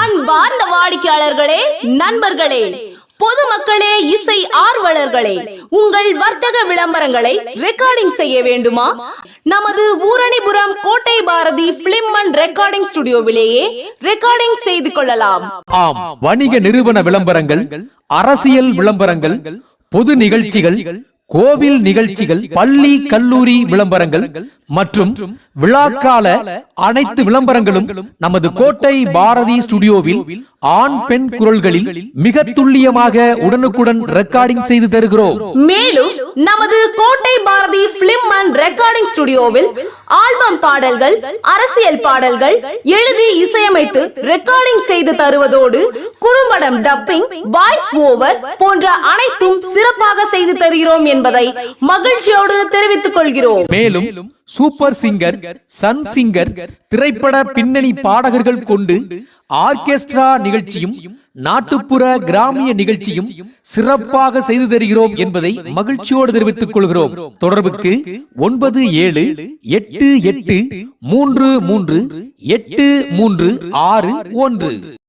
அன்பார்ந்த வாடிக்கையாளர்களே, நண்பர்களே, பொதுமக்களே, இசை ஆர்வலர்களே, உங்கள் வர்த்தக விளம்பரங்களை ரெக்கார்டிங் செய்ய வேண்டுமா? நமது ஊரணிபுரம் கோட்டை பாரதி பிலிம் அண்ட் ரெக்கார்டிங் ஸ்டுடியோவிலேயே ரெக்கார்டிங் செய்து கொள்ளலாம். ஆம், வணிக நிறுவன விளம்பரங்கள், அரசியல் விளம்பரங்கள், பொது நிகழ்ச்சிகள், கோவில் நிகழ்ச்சிகள், பள்ளி கல்லூரி விளம்பரங்கள் மற்றும் விழாக்கால அனைத்து விளம்பரங்களும் நமது கோட்டை பாரதி ஸ்டுடியோவில் ஆண் பெண் குரல்களில் மிக துல்லியமாக உடனுக்குடன் ரெக்கார்டிங் செய்து தருகிறோம். மேலும் நமது கோட்டை பாரதி பிலிம் அண்ட் ரெக்கார்டிங் ஸ்டுடியோவில் ஆல்பம் பாடல்கள், அரசியல் பாடல்கள் எழுதி இசையமைத்து ரெக்கார்டிங் செய்து தருவதோடு குறும்படம் டப்பிங், வாய்ஸ் ஓவர் போன்ற அனைத்தும் சிறப்பாக செய்து தருகிறோம் என்பதை மகிழ்ச்சியோடு தெரிவித்துக் கொள்கிறோம். மேலும் சூப்பர் சிங்கர், சன் சிங்கர், திரைப்பட பின்னணி பாடகர்கள் கொண்டு ஆர்கெஸ்ட்ரா நிகழ்ச்சியும் நாட்டுப்புற கிராமிய நிகழ்ச்சியும் சிறப்பாக செய்து தருகிறோம் என்பதை மகிழ்ச்சியோடு தெரிவித்துக் கொள்கிறோம். தொடர்புக்கு 9788333836